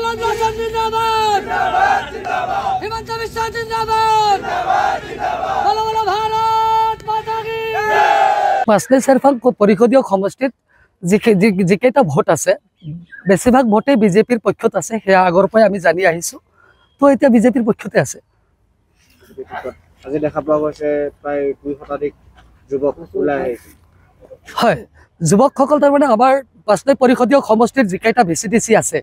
পল্লব লোচন জিন্দাবাদ হিমন্ত বিশ্ব জিন্দাবাদ বলো বলো ভাৰত মাতা কি পাঁচনে চেৰফাং পৰিষদীয় সমষ্টিত যিকেইটা ভোট আছে বেছিভাগ ভোটে বিজেপিৰ পক্ষত আছে সেয়া আগৰ পৰাই আমি জানি আহিছো তো এতিয়া বিজেপিৰ পক্ষতে আছে আজি দেখা পোৱা গৈছে প্ৰায় 2 শতাধিক যুৱক ওলাই আহিছে হয় যুৱকসকল তাৰমানে আমাৰ পাঁচনে পৰিষদীয় সমষ্টিৰ যিকেইটা ভিচিডিচি আছে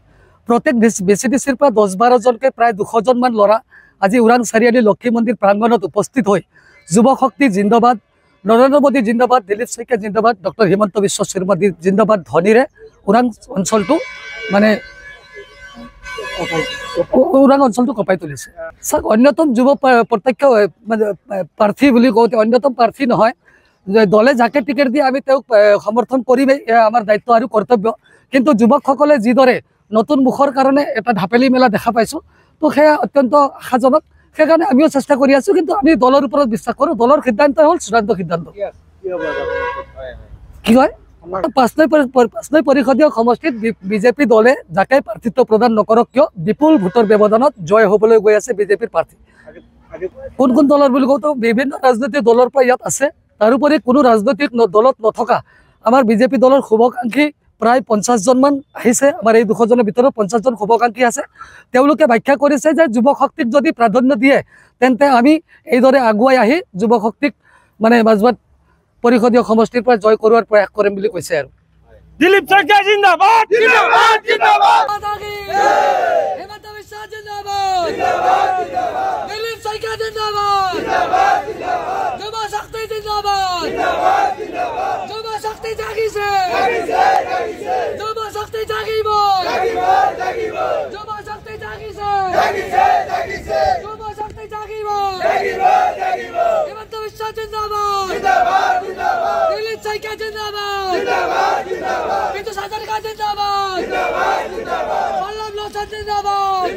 প্ৰত্যেক ভিচিডিচিৰ পৰা 10-12 জনকে প্ৰায় 200 জন মান ল'ৰা আজি ওৰাং চাৰিআলি লক্ষী মন্দিৰ প্ৰাংগণত উপস্থিত হৈ যুৱ শক্তি জিন্দাবাদ নৰেন্দ্ৰ মোদী জিন্দাবাদ দিলীপ শইকীয়া জিন্দাবাদ ডক্টৰ হিমন্ত বিশ্ব শৰ্মা জিন্দাবাদ ধ্বনিৰে ওৰাং অঞ্চলটো মানে ওৰাং অঞ্চলটো কপাই তুলিছে চাওক অন্যতম যুৱ প্ৰত্যক্ষ প্ৰাৰ্থী বুলি কওঁতে অন্যতম প্ৰাৰ্থী নহয় দলে যাকে টিকেট দিয়ে আমি তেওঁক সমৰ্থন কৰিমেই আমাৰ দায়িত্ব আৰু কৰ্তব্য কিন্তু যুৱকসকলে যিদৰে নতুন মুখৰ কাৰণে এটা ঢাপেলি মেলা দেখা পাইছোঁ তো সেয়া অত্যন্ত আশাজনক সেইকাৰণে আমিও চেষ্টা কৰি আছোঁ কিন্তু আমি দলৰ ওপৰত বিশ্বাস কৰোঁ দলৰ সিদ্ধান্ত হ'ল চূড়ান্ত সিদ্ধান্ত কি হয় পাঁচনে পৰিষদীয় সমষ্টিত বিজেপি দলে যাকে প্ৰাৰ্থিত্ব প্ৰদান নকৰক কিয় বিপুল ভোটৰ ব্যৱধানত জয় হ'বলৈ গৈ আছে বিজেপিৰ প্ৰাৰ্থী কোন কোন দলৰ বুলি কওঁতো বিভিন্ন ৰাজনৈতিক দলৰ পৰা ইয়াত আছে তাৰোপৰি কোনো ৰাজনৈতিক দলত নথকা আমাৰ বিজেপি দলৰ শুভাকাংক্ষী প্ৰায় 50 জন মান আহিছে আমাৰ এই 200 জনৰ ভিতৰত 50 জন শুভাকাংক্ষী আছে তেওঁলোকে ব্যাখ্যা কৰিছে যে যুৱ শক্তিক যদি প্ৰাধান্য দিয়ে তেন্তে আমি এইদৰে আগুৱাই আহি যুৱ শক্তিক মানে মাজবাট পৰিষদীয় সমষ্টিৰ পৰা জয় কৰোৱাৰ প্ৰয়াস কৰিম বুলি কৈছে আৰু দিলীপ শইকীয়া জিন্দাবাদ জিন্দাবাদ জিন্দাবাদ হিমন্ত বিশ্ব জিন্দাবাদ জিন্দাবাদ দিলীপ শইকীয়া জিন্দাবাদ জিন্দাবাদ যুৱ শক্তি জিন্দাবাদ জিন্দাবাদ যুৱ শক্তি জাগিছে যুৱ শক্তি জাগিব যুৱ শক্তি জাগিছে যুৱ শক্তি জাগিব হিমন্ত বিশ্ব জিন্দাবাদ দিলীপ শইকীয়া জিন্দাবাদ কিন্তু হাজাৰিকা জিন্দাবাদ পল্লব লোচন জিন্দাবাদ